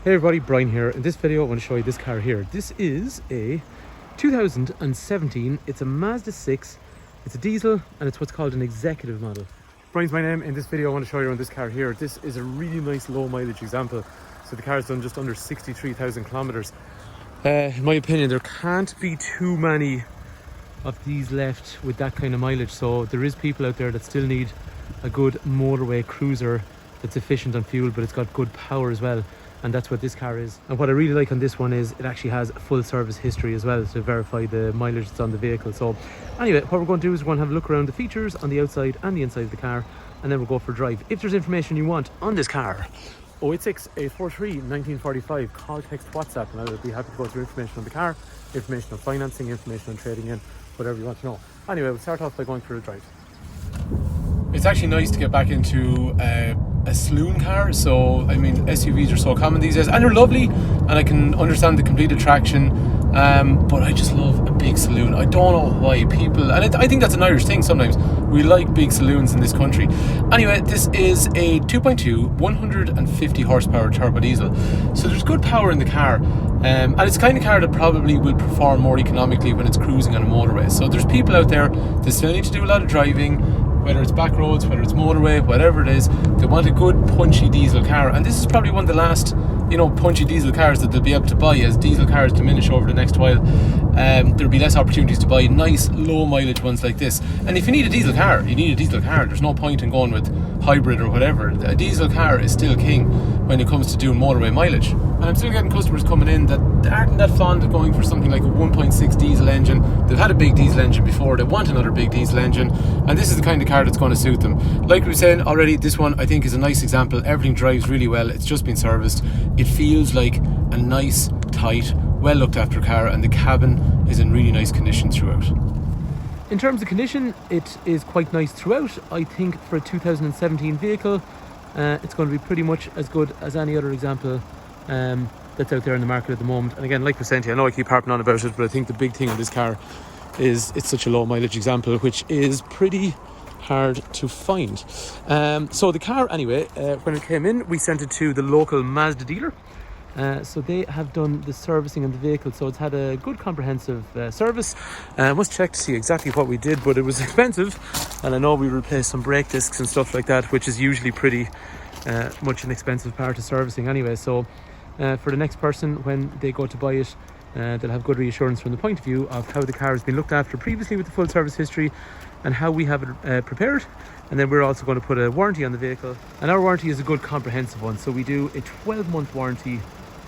Hey everybody, Brian here. In this video I want to show you this car here. This is a 2017, it's a Mazda 6, it's a diesel and it's what's called an executive model. Brian's my name. In this video I want to show you around this car here. This is a really nice low mileage example. So the car's done just under 63,000 kilometers. In my opinion there can't be too many of these left with that kind of mileage. So there is people out there that still need a good motorway cruiser that's efficient on fuel, but it's got good power as well. And that's what this car is. And what I really like on this one is it actually has a full service history as well to verify the mileage that's on the vehicle. So anyway, what we're going to do is we're going to have a look around the features on the outside and the inside of the car, and then we'll go for a drive. If there's information you want on this car, 086-843-1945, call, text, WhatsApp, and I'll be happy to go through information on the car, information on financing, information on trading in, whatever you want to know. Anyway, we'll start off by going for a drive. It's actually nice to get back into a saloon car. So I mean, SUVs are so common these days and they're lovely, and I can understand the complete attraction, but I just love a big saloon. I don't know why people, and I think that's an Irish thing sometimes, we like big saloons in this country. Anyway, this is a 2.2 150 horsepower turbo diesel, so there's good power in the car, and it's the kind of car that probably will perform more economically when it's cruising on a motorway. So there's people out there that still need to do a lot of driving, whether it's back roads, whether it's motorway, whatever it is, they want a good punchy diesel car. And this is probably one of the last, punchy diesel cars that they'll be able to buy. As diesel cars diminish over the next while, there'll be less opportunities to buy nice low mileage ones like this. And if you need a diesel car, you need a diesel car. There's no point in going with hybrid or whatever. A diesel car is still king when it comes to doing motorway mileage. And I'm still getting customers coming in that aren't that fond of going for something like a 1.6 diesel engine. They've had a big diesel engine before, they want another big diesel engine, and this is the kind of car that's going to suit them. Like we were saying already, this one I think is a nice example. Everything drives really well, it's just been serviced. It feels like a nice, tight, well looked after car, and the cabin is in really nice condition throughout. In terms of condition, it is quite nice throughout. I think for a 2017 vehicle, it's going to be pretty much as good as any other example that's out there in the market at the moment. And again, like we said, I know I keep harping on about it, but I think the big thing on this car is it's such a low mileage example, which is pretty hard to find. So the car, anyway, when it came in, we sent it to the local Mazda dealer. So they have done the servicing on the vehicle, so it's had a good comprehensive service. I must check to see exactly what we did, but it was expensive, and I know we replaced some brake discs and stuff like that, which is usually pretty much an expensive part of servicing anyway. So for the next person, when they go to buy it, they'll have good reassurance from the point of view of how the car has been looked after previously with the full service history and how we have it prepared. And then we're also going to put a warranty on the vehicle, and our warranty is a good comprehensive one. So we do a 12-month warranty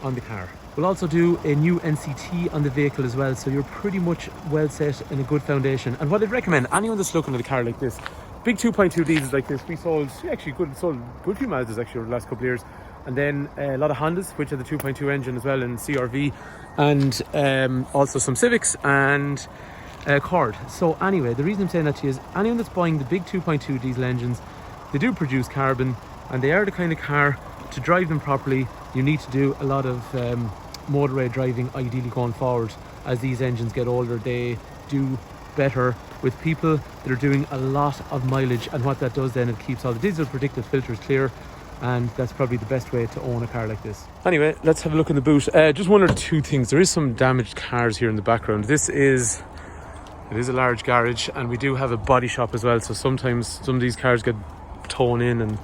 on the car. We'll also do a new NCT on the vehicle as well, so you're pretty much well set in a good foundation. And what I'd recommend anyone that's looking at a car like this, big 2.2 diesels like this, we sold good few Mazdas actually over the last couple of years, and then a lot of Hondas which have the 2.2 engine as well, and CRV, and also some Civics and Accord. So anyway, the reason I'm saying that to you is anyone that's buying the big 2.2 diesel engines, they do produce carbon, and they are the kind of car, to drive them properly you need to do a lot of motorway driving, ideally going forward. As these engines get older, they do better with people that are doing a lot of mileage, and what that does then, it keeps all the diesel particulate filters clear, and that's probably the best way to own a car like this. Anyway, let's have a look in the boot. Just one or two things. There is some damaged cars here in the background. It is a large garage, and we do have a body shop as well, so sometimes some of these cars get towed in and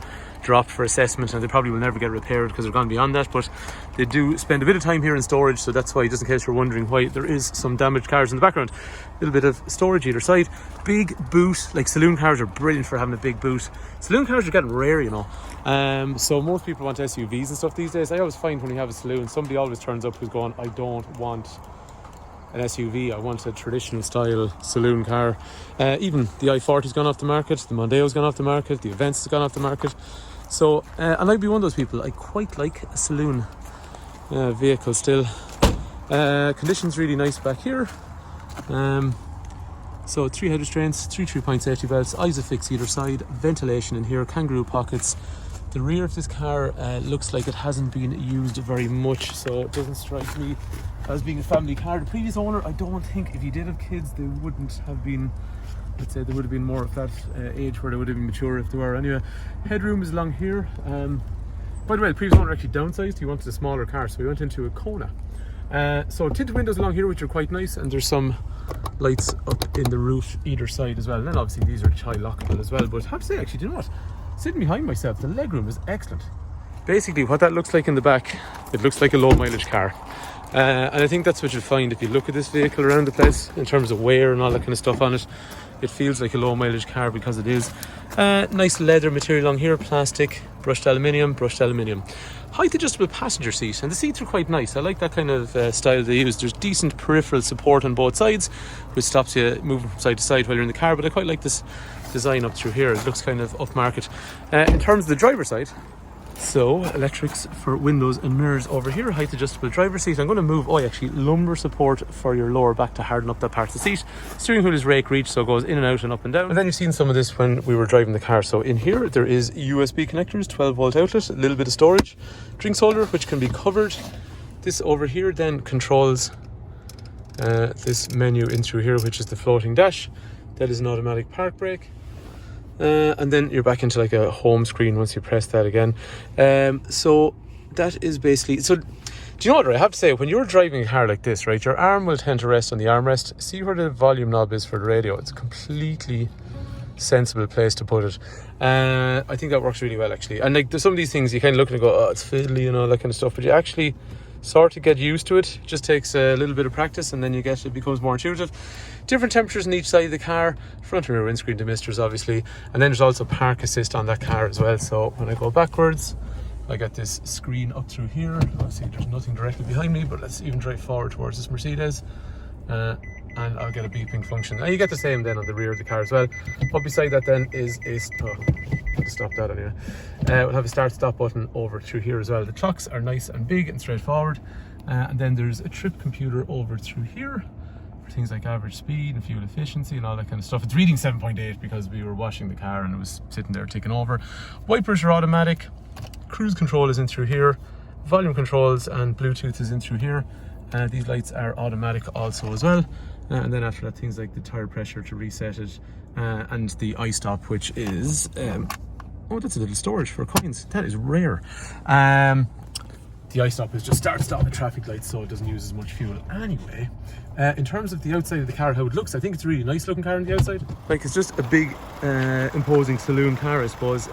dropped for assessment, and they probably will never get repaired because they're gone beyond that, but they do spend a bit of time here in storage. So that's why, just in case you're wondering why there is some damaged cars in the background, a little bit of storage either side. Big boot. Like, saloon cars are brilliant for having a big boot. Saloon cars are getting rare, so most people want SUVs and stuff these days. I always find when you have a saloon, somebody always turns up who's going, I don't want an SUV, I want a traditional style saloon car. Even the i40's gone off the market, the Mondeo's gone off the market, the Avent's has gone off the market. So and I'd be one of those people. I quite like a saloon vehicle still. Condition's really nice back here. So 3 head restraints, 3 3-point safety belts, ISOFIX either side, ventilation in here, kangaroo pockets. The rear of this car looks like it hasn't been used very much, so it doesn't strike me as being a family car. The previous owner, I don't think, if he did have kids, they wouldn't have been, let's say, they would have been more of that age where they would have been mature if they were. Anyway, headroom is along here. By the way, the previous owner actually downsized. He wanted a smaller car, so we went into a Kona. So tinted windows along here, which are quite nice, and there's some lights up in the roof either side as well. And then obviously these are child lockable as well. But I have to say, actually, do you know what? Sitting behind myself, the legroom is excellent. Basically, what that looks like in the back, it looks like a low mileage car. And I think that's what you'll find if you look at this vehicle around the place in terms of wear and all that kind of stuff on it. It feels like a low mileage car because it is. Nice leather material on here, plastic, brushed aluminium. Height adjustable passenger seat, and the seats are quite nice. I like that kind of style they use. There's decent peripheral support on both sides, which stops you moving from side to side while you're in the car, but I quite like this design up through here. It looks kind of upmarket. In terms of the driver's side, so electrics for windows and mirrors over here, height adjustable driver seat. I'm going to move lumbar support for your lower back to harden up that part of the seat. Steering wheel is rake reach, so it goes in and out and up and down. And then you've seen some of this when we were driving the car. So in here there is USB connectors, 12 volt outlet, a little bit of storage, drinks holder which can be covered. This over here then controls this menu in through here, which is the floating dash. That is an automatic park brake. And then you're back into like a home screen once you press that again. So that is basically, so do you know what, right? I have to say, when you're driving a car like this, right, your arm will tend to rest on the armrest. See where the volume knob is for the radio. It's a completely sensible place to put it. I think that works really well actually. And like there's some of these things you kind of look and go, oh, it's fiddly and all that kind of stuff, but you actually sort of get used to it. It just takes a little bit of practice and then it becomes more intuitive. Different temperatures on each side of the car, front and rear windscreen demisters obviously, and then there's also park assist on that car as well. So when I go backwards, I got this screen up through here. Obviously there's nothing directly behind me, but let's even drive forward towards this Mercedes, and I'll get a beeping function. And you get the same then on the rear of the car as well. But beside that then is a stop that anyway. We'll have a start stop button over through here as well. The clocks are nice and big and straightforward, and then there's a trip computer over through here for things like average speed and fuel efficiency and all that kind of stuff. It's reading 7.8 because we were washing the car and it was sitting there ticking over. Wipers are automatic, cruise control is in through here, volume controls and Bluetooth is in through here. These lights are automatic also as well. And then after that, things like the tire pressure to reset it, and the iStop, which is oh, that's a little storage for coins. That is rare. The iStop is just start stop the traffic lights, so it doesn't use as much fuel anyway. In terms of the outside of the car, how it looks, I think it's a really nice looking car on the outside. Like, it's just a big imposing saloon car, I suppose.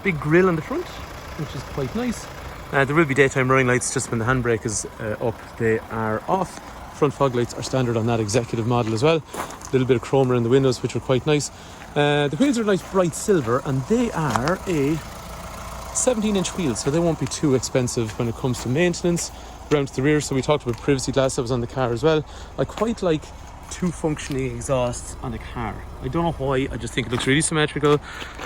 Big grille on the front, which is quite nice. There will be daytime running lights. Just when the handbrake is up, they are off. Front fog lights are standard on that executive model as well. A little bit of chrome around the windows, which are quite nice. The wheels are nice bright silver, and they are a 17-inch wheels, so they won't be too expensive when it comes to maintenance. Around to the rear, so we talked about privacy glass that was on the car as well. I quite like two functioning exhausts on the car. I don't know why, I just think it looks really symmetrical,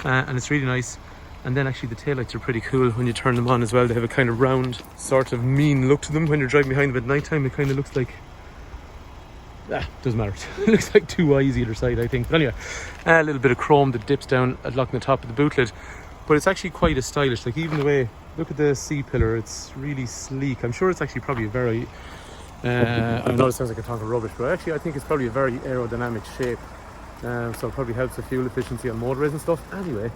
and it's really nice. And then actually the taillights are pretty cool when you turn them on as well. They have a kind of round, sort of mean look to them when you're driving behind them at night time. It kind of looks like, doesn't matter. It looks like two eyes either side, I think. But anyway, a little bit of chrome that dips down along the top of the boot lid. But it's actually quite a stylish, like even the way, look at the C-pillar, it's really sleek. I'm sure it's actually probably a very, I know it sounds like a ton of rubbish, but actually I think it's probably a very aerodynamic shape. So it probably helps the fuel efficiency on motorways and stuff. Anyway,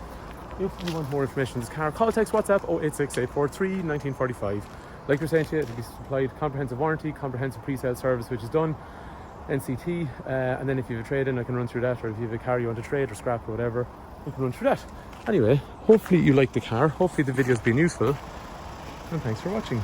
if you want more information on this car, call, text, WhatsApp 086 843 1945. Like we're saying to you, it'll be supplied comprehensive warranty, comprehensive pre-sale service, which is done, NCT, and then if you have a trade-in, I can run through that, or if you have a car you want to trade or scrap or whatever, we can run through that. Anyway, hopefully you like the car, hopefully the video's been useful, and thanks for watching.